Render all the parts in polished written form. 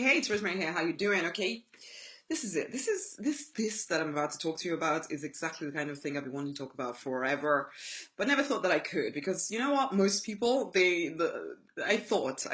Hey, it's Rosemary here. How you doing? Okay, this is it. This that I'm about to talk to you about is exactly the kind of thing I've been wanting to talk about forever, but never thought that I could because you know what? Most people, I thought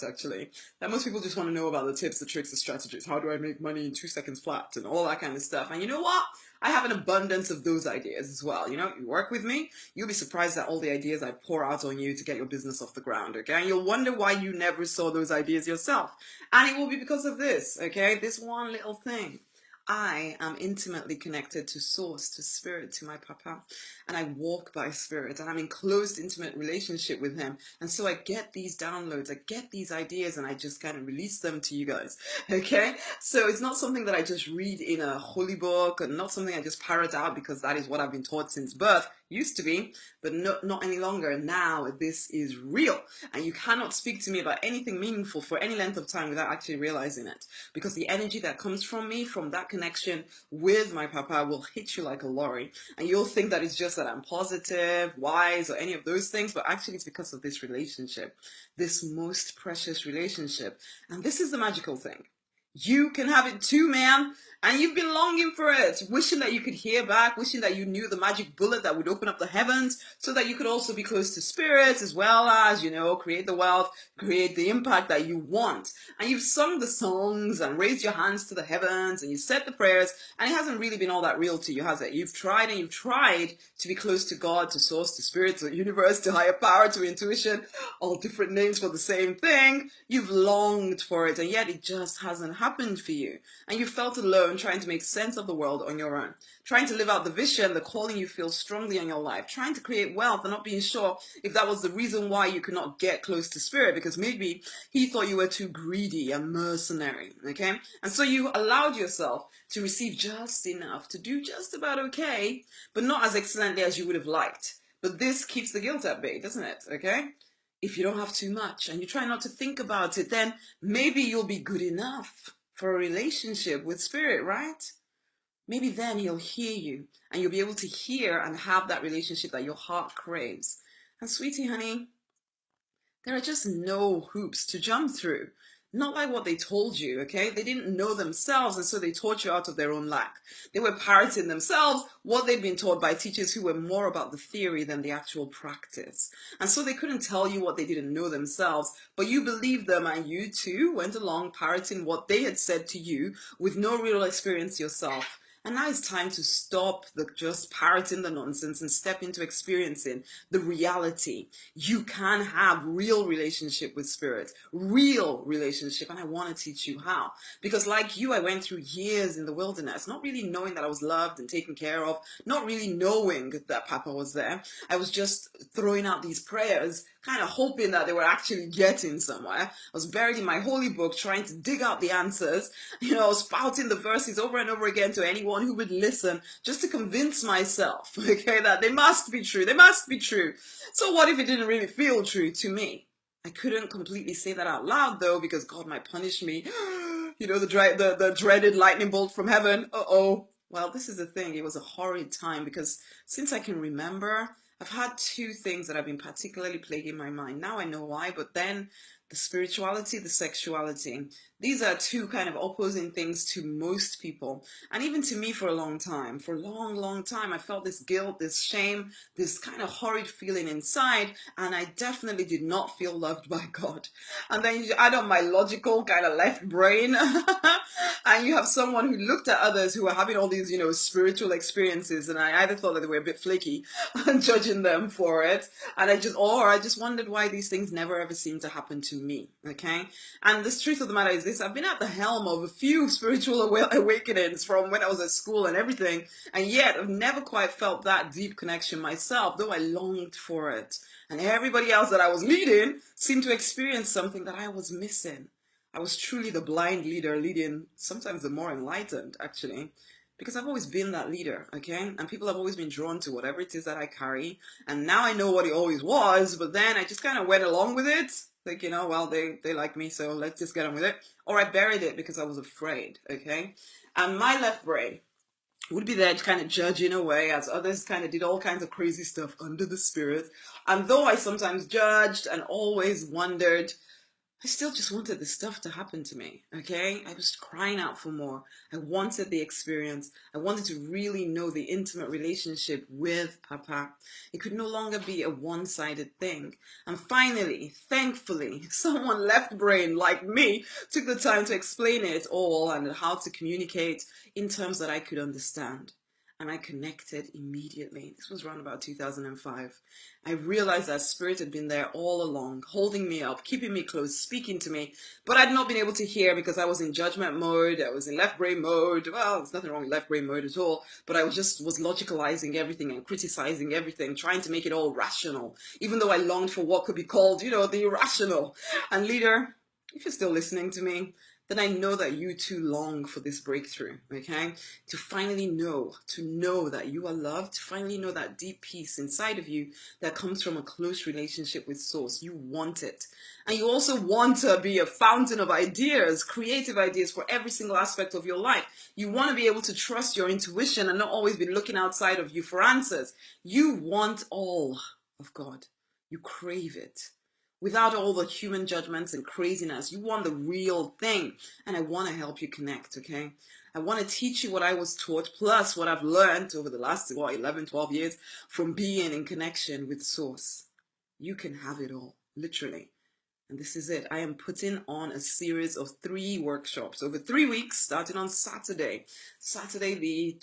actually that most people just want to know about the tips, the tricks, the strategies. How do I make money in 2 seconds flat and all that kind of stuff? And you know what? I have an abundance of those ideas as well. You know, you work with me, you'll be surprised at all the ideas I pour out on you to get your business off the ground, okay? And you'll wonder why you never saw those ideas yourself. And it will be because of this, okay? This one little thing. I am intimately connected to source, to spirit, to my papa, and I walk by spirit, and I'm in close, intimate relationship with him. And so I get these downloads, I get these ideas, and I just kind of release them to you guys, okay? So it's not something that I just read in a holy book, and not something I just parrot out because that is what I've been taught since birth. Used to be, but not any longer. Now this is real, and you cannot speak to me about anything meaningful for any length of time without actually realizing it, because the energy that comes from me, from that connection with my papa, will hit you like a lorry, and you'll think that it's just that I'm positive, wise, or any of those things, but actually it's because of this relationship, this most precious relationship. And this is the magical thing. You can have it too, man. And you've been longing for it, wishing that you could hear back, wishing that you knew the magic bullet that would open up the heavens so that you could also be close to spirits as well as, you know, create the wealth, create the impact that you want. And you've sung the songs and raised your hands to the heavens and you said the prayers, and it hasn't really been all that real to you, has it? You've tried and you've tried to be close to God, to source, to spirit, to universe, to higher power, to intuition, all different names for the same thing. You've longed for it, and yet it just hasn't happened for you. And you felt alone, trying to make sense of the world on your own, trying to live out the vision, the calling you feel strongly in your life, trying to create wealth and not being sure if that was the reason why you could not get close to spirit, because maybe he thought you were too greedy and mercenary, okay? And so you allowed yourself to receive just enough to do just about okay, but not as excellently as you would have liked. But this keeps the guilt at bay, doesn't it, okay? If you don't have too much and you try not to think about it, then maybe you'll be good enough for a relationship with spirit, right? Maybe then he'll hear you and you'll be able to hear and have that relationship that your heart craves. And sweetie, honey, there are just no hoops to jump through. Not like what they told you, okay? They didn't know themselves, and so they taught you out of their own lack. They were parroting themselves what they'd been taught by teachers who were more about the theory than the actual practice. And so they couldn't tell you what they didn't know themselves, but you believed them, and you too went along parroting what they had said to you with no real experience yourself. And now it's time to stop the just parroting the nonsense and step into experiencing the reality. You can have real relationship with spirit, real relationship, and I want to teach you how. Because like you, I went through years in the wilderness, not really knowing that I was loved and taken care of, not really knowing that Papa was there. I was just throwing out these prayers, kind of hoping that they were actually getting somewhere. I was buried in my holy book trying to dig out the answers, you know, spouting the verses over and over again to anyone who would listen, just to convince myself, okay, that they must be true, they must be true. So what if it didn't really feel true to me? I couldn't completely say that out loud though, because God might punish me. You know, the dreaded lightning bolt from heaven. Uh-oh. Well, this is the thing. It was a horrid time because since I can remember, I've had two things that have been particularly plaguing my mind. Now I know why, but then the spirituality, the sexuality. These are two kind of opposing things to most people. And even to me for a long time, for a long, long time, I felt this guilt, this shame, this kind of horrid feeling inside. And I definitely did not feel loved by God. And then you add on my logical kind of left brain. And you have someone who looked at others who were having all these, you know, spiritual experiences. And I either thought that they were a bit flaky and judging them for it. And I just wondered why these things never ever seemed to happen to me. Okay. And the truth of the matter is this: I've been at the helm of a few spiritual awakenings from when I was at school and everything, and yet I've never quite felt that deep connection myself, though I longed for it. And everybody else that I was leading seemed to experience something that I was missing. I was truly the blind leader leading sometimes the more enlightened, actually, because I've always been that leader, okay? And people have always been drawn to whatever it is that I carry. And now I know what it always was, but then I just kind of went along with it. Like, you know, well, they like me, so let's just get on with it. Or I buried it because I was afraid, okay? And my left brain would be there kind of judging away as others kind of did all kinds of crazy stuff under the spirit. And though I sometimes judged and always wondered, I still just wanted this stuff to happen to me, okay? I was crying out for more. I wanted the experience. I wanted to really know the intimate relationship with Papa. It could no longer be a one-sided thing. And finally, thankfully, someone left brain like me took the time to explain it all and how to communicate in terms that I could understand. And I connected immediately. This was around about 2005. I realized that spirit had been there all along, holding me up, keeping me close, speaking to me, but I'd not been able to hear because I was in judgment mode. I was in left brain mode. Well, there's nothing wrong with left brain mode at all, but I was logicalizing everything and criticizing everything, trying to make it all rational, even though I longed for what could be called, the irrational. And leader, if you're still listening to me, then I know that you too long for this breakthrough, okay? To finally know that you are loved, to finally know that deep peace inside of you that comes from a close relationship with Source. You want it. And you also want to be a fountain of ideas, creative ideas for every single aspect of your life. You want to be able to trust your intuition and not always be looking outside of you for answers. You want all of God. You crave it. Without all the human judgments and craziness, you want the real thing. And I want to help you connect, okay? I want to teach you what I was taught, plus what I've learned over the last, 11, 12 years from being in connection with Source. You can have it all, literally. And this is it. I am putting on a series of 3 workshops over 3 weeks, starting on Saturday the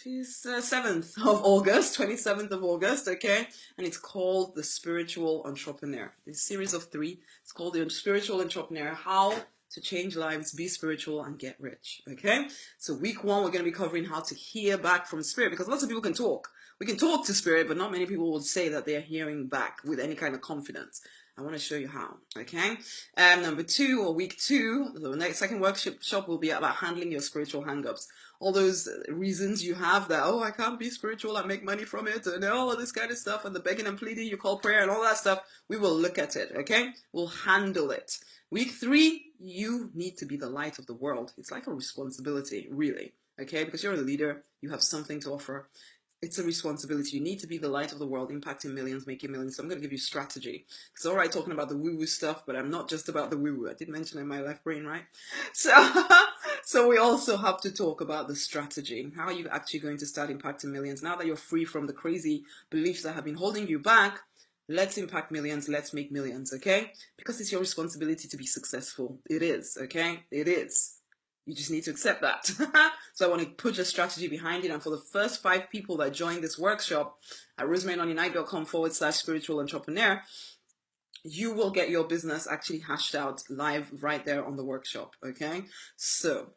27th of August, 27th of August, okay? And it's called The Spiritual Entrepreneur. This series of 3, it's called The Spiritual Entrepreneur, How to Change Lives, Be Spiritual, and Get Rich, okay? So week 1, we're going to be covering how to hear back from Spirit, because lots of people can talk. We can talk to Spirit, but not many people will say that they are hearing back with any kind of confidence. I want to show you how, okay? Number 2, or week 2, the second workshop will be about handling your spiritual hang-ups. All those reasons you have that, I can't be spiritual, I make money from it, and all of this kind of stuff, and the begging and pleading you call prayer and all that stuff, we will look at it, okay? We'll handle it. Week 3, you need to be the light of the world. It's like a responsibility, really, okay? Because you're a leader, you have something to offer. It's a responsibility. You need to be the light of the world, impacting millions, making millions. So I'm going to give you strategy. It's all right talking about the woo-woo stuff, but I'm not just about the woo-woo. I did mention in my left brain, right? So we also have to talk about the strategy. How are you actually going to start impacting millions? Now that you're free from the crazy beliefs that have been holding you back, let's impact millions. Let's make millions, okay? Because it's your responsibility to be successful. It is, okay? It is. You just need to accept that. So I want to put a strategy behind it. And for the first 5 people that join this workshop at rosemaryonunight.com/spiritual entrepreneur, you will get your business actually hashed out live right there on the workshop. Okay. So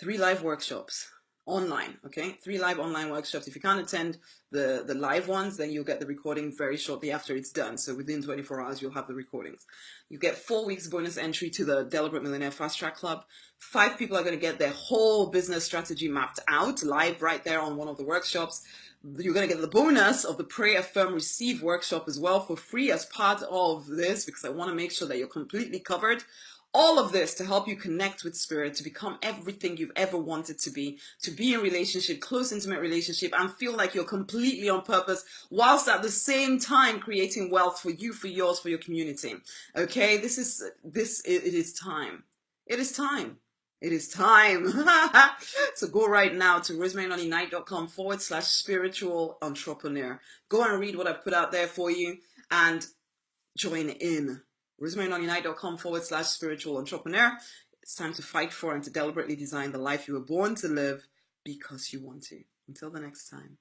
3 live workshops online. Okay. 3 live online workshops. If you can't attend the live ones, then you'll get the recording very shortly after it's done. So within 24 hours, you'll have the recordings. You get 4 weeks bonus entry to the Deliberate Millionaire Fast Track Club. 5 people are going to get their whole business strategy mapped out live right there on one of the workshops. You're going to get the bonus of the Pray, Affirm, Receive workshop as well for free as part of this, because I want to make sure that you're completely covered. All of this to help you connect with Spirit, to become everything you've ever wanted to be in relationship, close, intimate relationship, and feel like you're completely on purpose, whilst at the same time creating wealth for you, for yours, for your community. Okay, it is time. It is time. It is time. So go right now to rosemaryonunight.com/spiritual entrepreneur. Go and read what I've put out there for you and join in. rosemaryonunight.com/spiritual entrepreneur. It's time to fight for and to deliberately design the life you were born to live because you want to. Until the next time.